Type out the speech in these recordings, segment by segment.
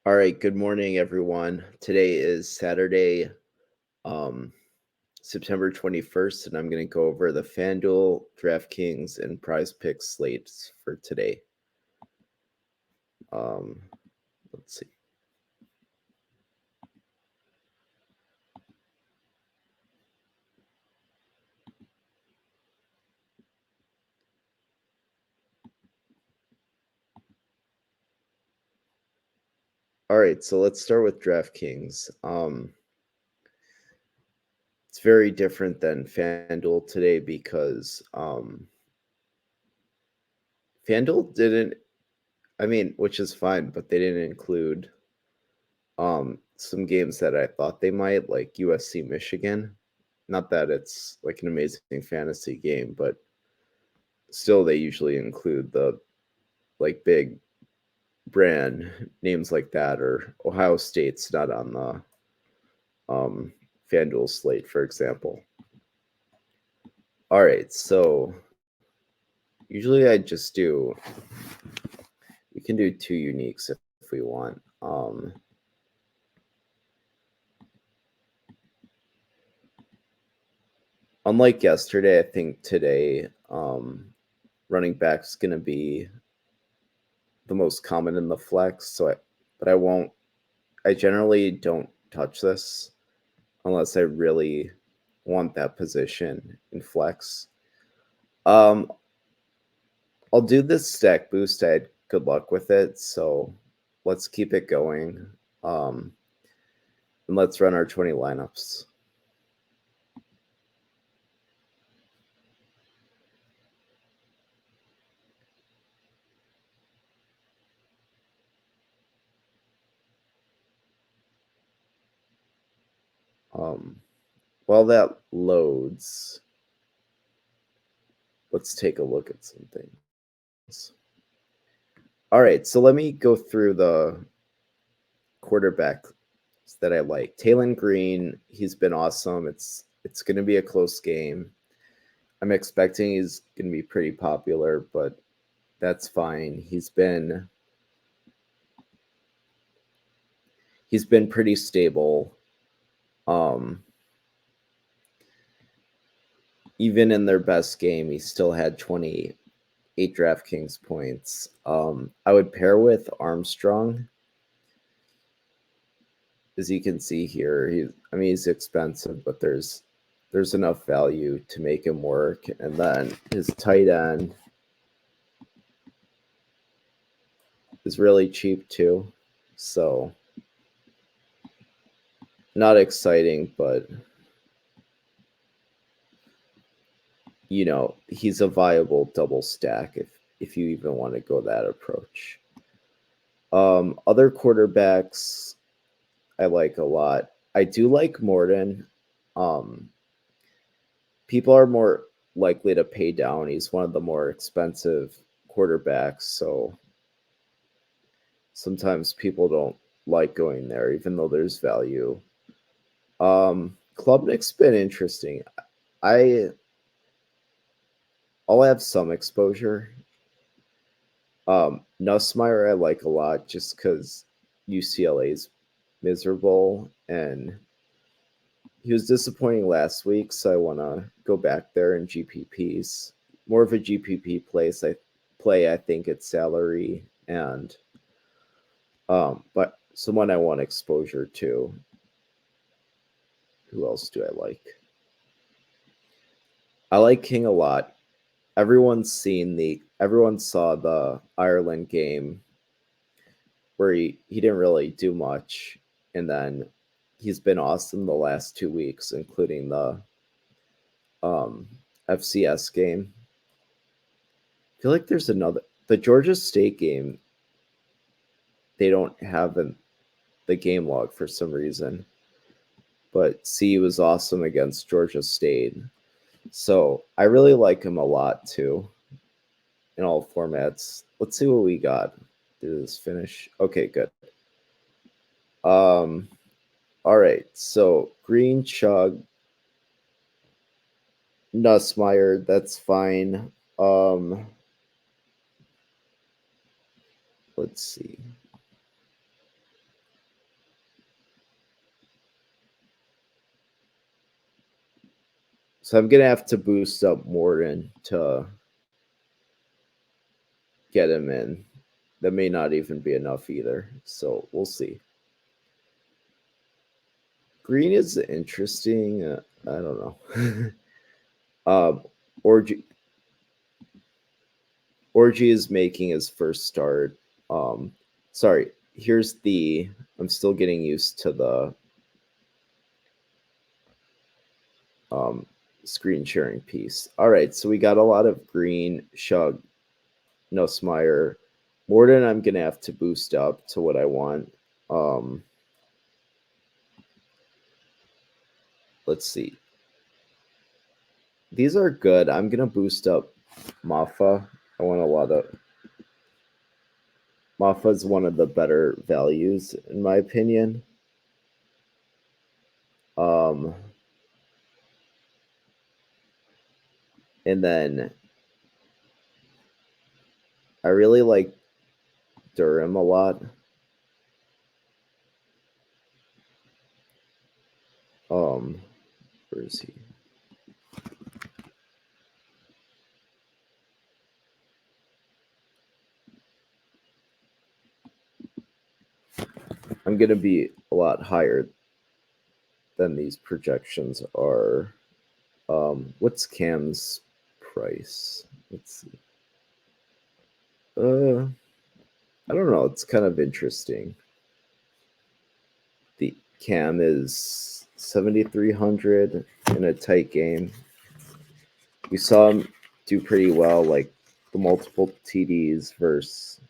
All right, good morning, everyone. Today is Saturday, um, September 21st, and I'm going to go over the Fanduel, Draftkings, and Prizepicks slates for today. Um, let's see. All right, so let's start with Draftkings. It's very different than Fanduel today because Fanduel didn't, which is fine, but they didn't include some games that I thought they might, like USC Michigan. Not that it's like an amazing fantasy game, but still they usually include the like big brand names like that, or Ohio State's not on the FanDuel slate, for example. All right, so usually I just do we can do two uniques if we want. Unlike yesterday, I think today running back's gonna be the most common in the flex. But I won't. I generally don't touch this unless I really want that position in flex. Um, I'll do this stack boost. I had good luck with it, so let's keep it going. Um, and let's run our 20 lineups. Um, while that loads, let's take a look at some things. All right, so let me go through the quarterback that I like. Taylon Green, he's been awesome. It's going to be a close game. I'm expecting he's going to be pretty popular, but that's fine. He's been pretty stable. Um, even in their best game, he still had 28 DraftKings points. I would pair with Armstrong, as you can see here. He's expensive, but there's enough value to make him work. And then his tight end is really cheap too. So not exciting, but he's a viable double stack if you even want to go that approach. Other quarterbacks I like a lot. I do like Morton. Um, People are more likely to pay down. He's one of the more expensive quarterbacks, so sometimes people don't like going there, even though there's value. Klubnik's been interesting. I I'll have some exposure. Nussmeyer I like a lot just because UCLA's miserable, and he was disappointing last week, so I want to go back there in GPPs. More of a GPP play. I think it's salary, and but someone I want exposure to. Who else do I like? I like King a lot. Everyone saw the Ireland game where he didn't really do much, and then he's been awesome the last 2 weeks, including the um, FCS game. I feel like there's the Georgia State game. They don't have the game log for some reason, but C was awesome against Georgia State. So I really like him a lot too in all formats. Let's see what we got. Did this finish? Okay, good. Um, all right. So Green Chug, Nussmeyer, that's fine. Let's see. So I'm gonna have to boost up Morden to get him in. That may not even be enough either. So we'll see. Green is interesting. I don't know. Orgy is making his first start. Sorry, here's the. I'm still getting used to the screen sharing piece. All right, so we got a lot of green. Shug, Nussmeyer, Morden. I'm gonna have to boost up to what I want. Let's see. These are good. I'm gonna boost up Mafa. I want a lot of. Mafa's one of the better values in my opinion. And then I really like Durham a lot. Where is he? I'm gonna be a lot higher than these projections are. What's Cam's price? Let's see. I don't know. It's kind of interesting. The Cam is 7,300 in a tight game. We saw him do pretty well, like the multiple TDs versus.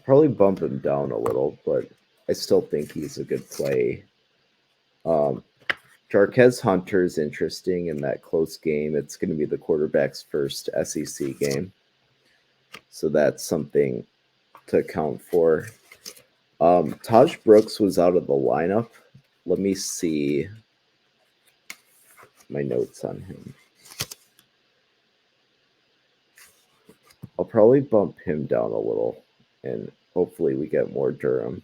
Probably bump him down a little, but I still think he's a good play. Jarquez Hunter is interesting in that close game. It's going to be the quarterback's first SEC game. So that's something to account for. Taj Brooks was out of the lineup. Let me see my notes on him. I'll probably bump him down a little, and hopefully we get more Durham.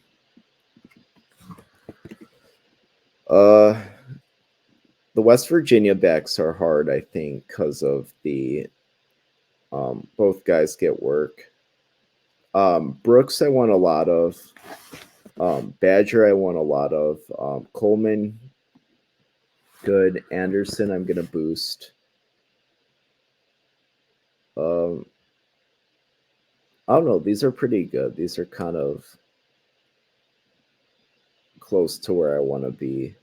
The West Virginia backs are hard, I think, because of the both guys get work. Brooks, I want a lot of. Badger, I want a lot of. Coleman, good. Anderson, I'm going to boost. I don't know. These are pretty good. These are kind of close to where I want to be.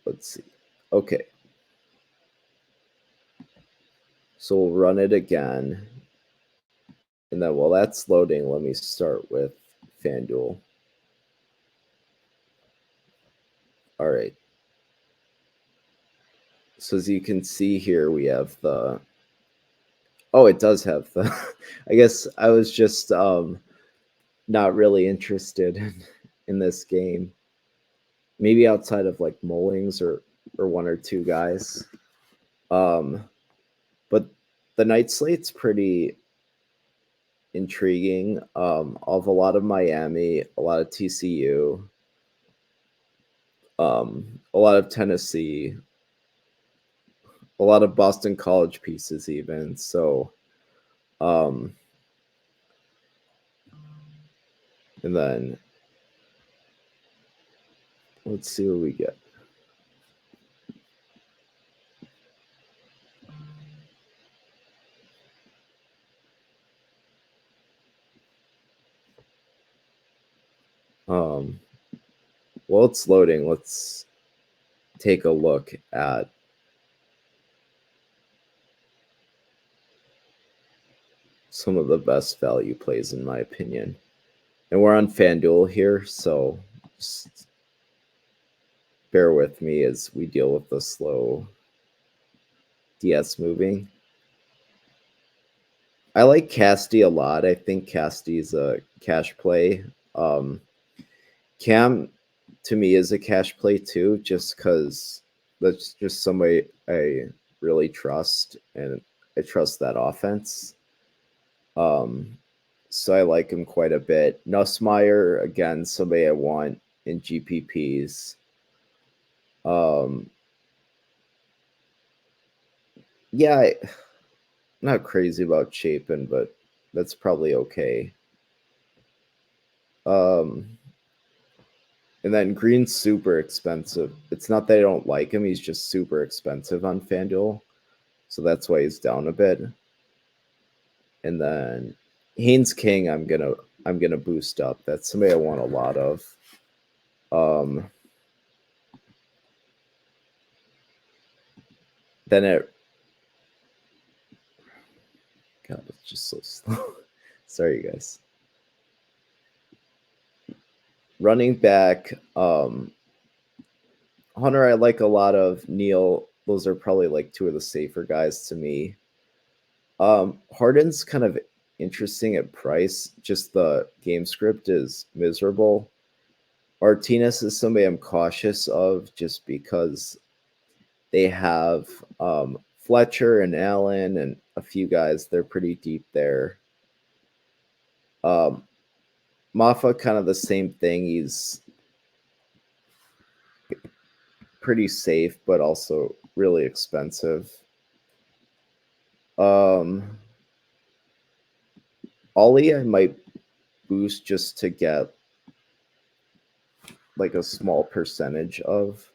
Let's see. Okay. So we'll run it again. And then while that's loading, let me start with Fanduel. All right. So as you can see here, we have the. Oh, it does have the. I guess I was just not really interested in this game. Maybe outside of like Mullings or one or two guys. But the night slate's pretty intriguing. Of a lot of Miami, a lot of TCU, a lot of Tennessee, a lot of Boston College pieces even. So and then let's see what we get. While it's loading, let's take a look at some of the best value plays in my opinion. And we're on FanDuel here, so just bear with me as we deal with the slow DS moving. I like Casty a lot. I think Casty's a cash play. Cam, to me, is a cash play too, just because that's just somebody I really trust, and I trust that offense. So I like him quite a bit. Nussmeyer, again, somebody I want in GPPs. Um, yeah, I'm not crazy about Chapin, but that's probably okay. Um, and then Green's super expensive. It's not that I don't like him; he's just super expensive on Fanduel, so that's why he's down a bit. And then Haynes King, I'm gonna boost up. That's somebody I want a lot of. Um, then it, God, it's just so slow. Sorry, guys. Running back, Hunter, I like a lot of. Neil, those are probably like two of the safer guys to me. Harden's kind of interesting at price. Just the game script is miserable. Martinez is somebody I'm cautious of just because they have Fletcher and Allen and a few guys. They're pretty deep there. Um, Maffa, kind of the same thing. He's pretty safe, but also really expensive. Um, Ollie, I might boost just to get like a small percentage of,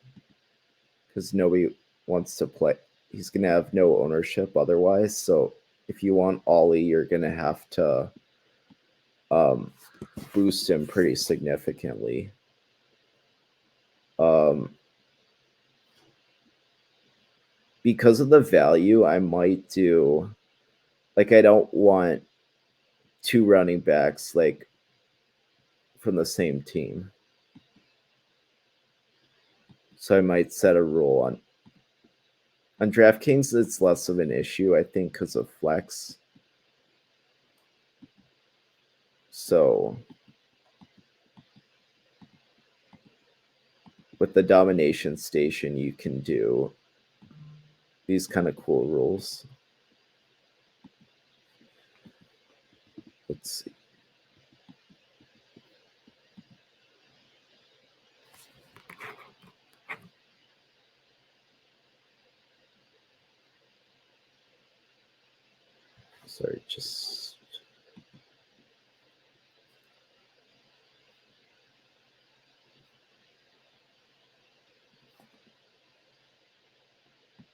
because nobody wants to play. He's gonna have no ownership otherwise. So if you want Ollie, you're gonna have to um, boost him pretty significantly. Um, because of the value, I might do like I don't want two running backs like from the same team. So I might set a rule on DraftKings. It's less of an issue, I think, because of flex. So with the domination station, you can do these kind of cool rules. Let's see. Sorry, just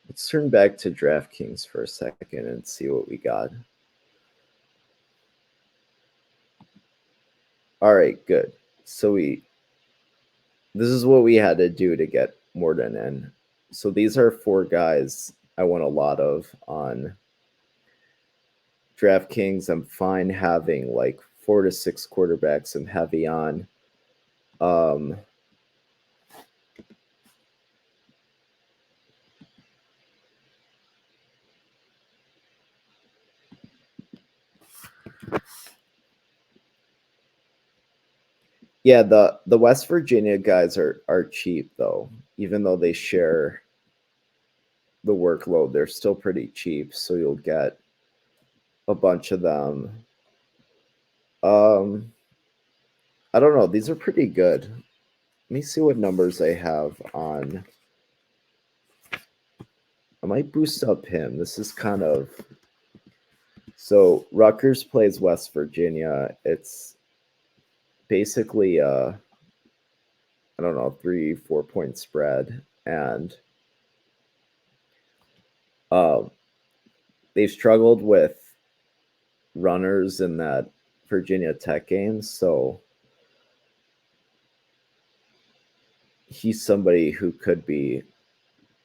let's turn back to DraftKings for a second and see what we got. All right, good. So this is what we had to do to get Morden in. So these are four guys I want a lot of on DraftKings. I'm fine having like 4 to 6 quarterbacks. I'm heavy on. Um, yeah, the West Virginia guys are cheap though, even though they share the workload. They're still pretty cheap, so you'll get a bunch of them. Um, I don't know. These are pretty good. Let me see what numbers I have on. I might boost up him. This is kind of so Rutgers plays West Virginia. It's basically I don't know, 3 4 point spread, and um, they've struggled with runners in that Virginia Tech game. So he's somebody who could be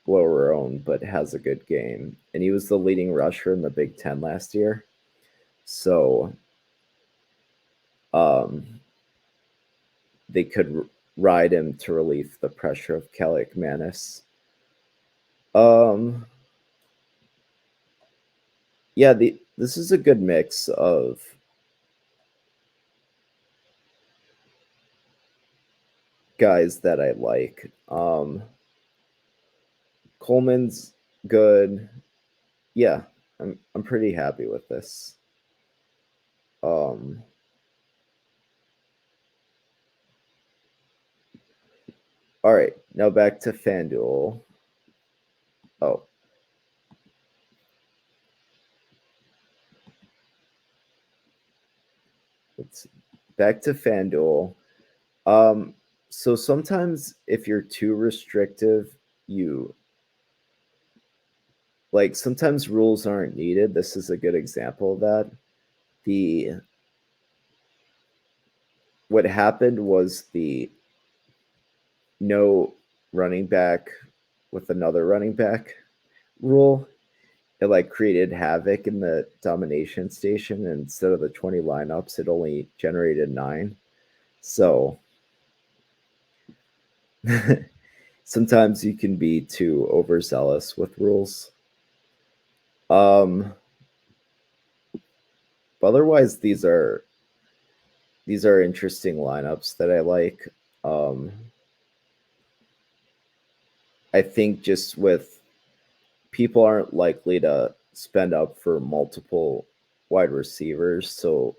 lower owned, but has a good game. And he was the leading rusher in the Big Ten last year. So um, they could ride him to relieve the pressure of Kellic Manis. Um, yeah, this is a good mix of guys that I like. Coleman's good. Yeah, I'm pretty happy with this. Um, All right, now back to Fanduel. Oh, let's see. Back to Fanduel. Um, so sometimes if you're too restrictive, you like sometimes rules aren't needed. This is a good example of that. The what happened was the no running back with another running back rule. It like created havoc in the domination station. And instead of the 20 lineups, it only generated 9. So sometimes you can be too overzealous with rules. Um, but otherwise, these are interesting lineups that I like. Um, I think just with people aren't likely to spend up for multiple wide receivers, so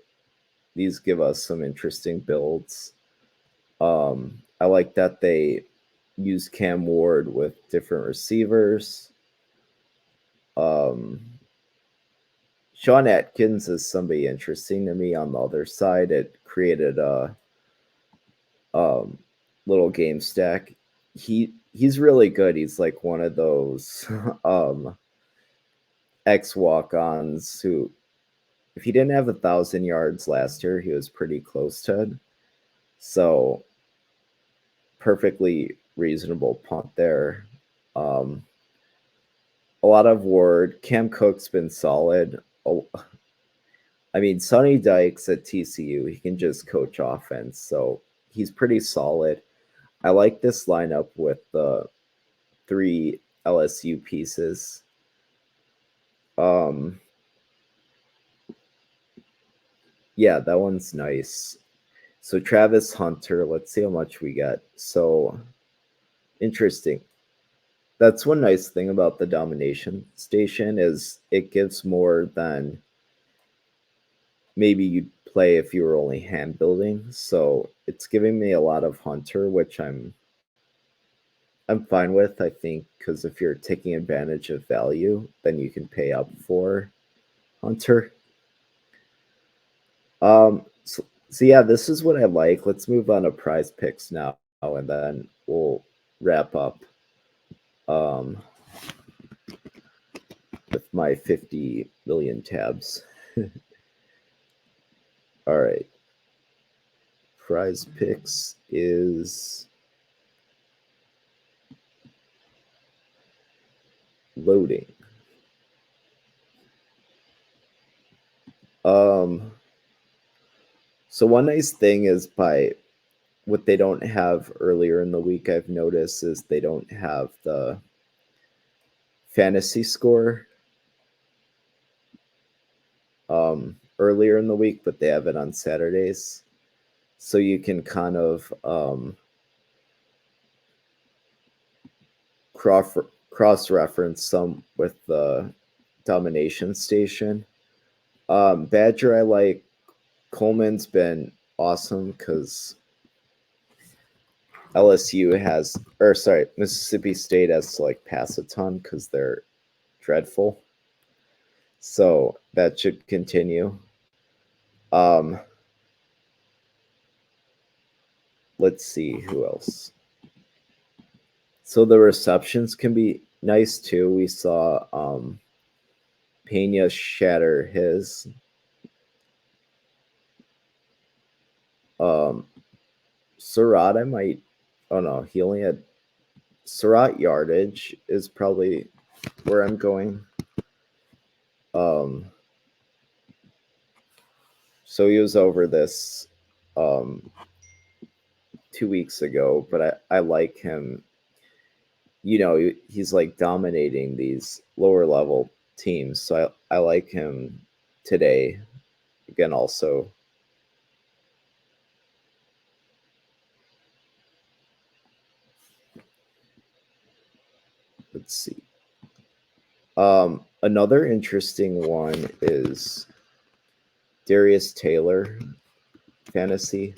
these give us some interesting builds. I like that they use Cam Ward with different receivers. Um, Sean Atkins is somebody interesting to me on the other side. It created a um, little game stack. He's really good. He's like one of those ex walk-ons who, if he didn't have 1,000 yards last year, he was pretty close to it. So perfectly reasonable punt there. Um, a lot of Ward. Cam Cook's been solid. Oh, I mean, Sonny Dykes at TCU, he can just coach offense, so he's pretty solid. I like this lineup with the 3 LSU pieces. Um, yeah, that one's nice. So Travis Hunter, let's see how much we get. So interesting. That's one nice thing about the domination station is it gives more than maybe you'd play if you were only hand building. So it's giving me a lot of Hunter, which I'm fine with. I think because if you're taking advantage of value, then you can pay up for Hunter. So yeah, this is what I like. Let's move on to Prizepicks now, and then we'll wrap up um, with my 50 million tabs. All right, Prizepicks is loading. Um, so one nice thing is by what they don't have earlier in the week, I've noticed is they don't have the fantasy score earlier in the week, but they have it on Saturdays. So you can kind of cross reference some with the domination station. Badger, I like. Coleman's been awesome because LSU has, or sorry, Mississippi State has to like pass a ton because they're dreadful. So that should continue. Um, let's see who else. So the receptions can be nice too. We saw Pena shatter his. Um, Surratt, I might. Oh no, he only had Surratt yardage is probably where I'm going. Um, so he was over this um 2 weeks ago, but I like him. He's like dominating these lower level teams, so I like him today. Again, also let's see. Another interesting one is Darius Taylor fantasy.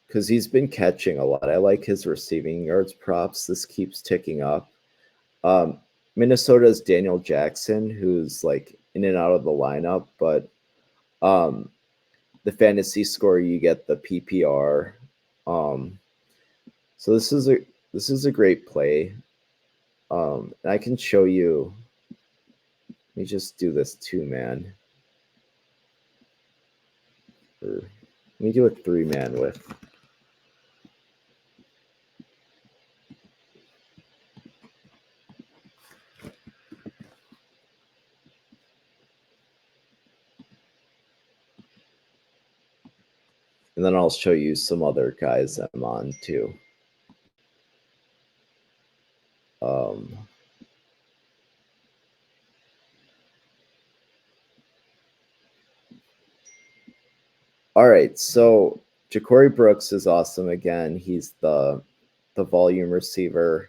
because he's been catching a lot. I like his receiving yards props. This keeps ticking up. Um, Minnesota's Daniel Jackson, who's like in and out of the lineup, but um, the fantasy score you get the PPR. Um, so this is a great play. And I can show you. Let me just do this 2-man. Let me do a 3-man with. And then I'll show you some other guys I'm on too. All right, so Ja'Cory Brooks is awesome again. He's the volume receiver.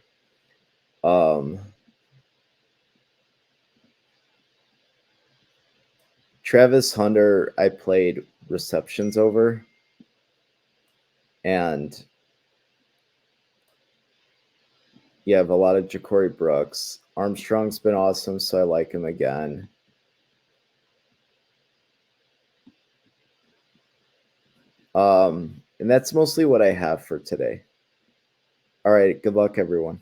Travis Hunter, I played receptions over, and you have a lot of Ja'Cory Brooks. Armstrong's been awesome, so I like him again. And that's mostly what I have for today. All right, good luck, everyone.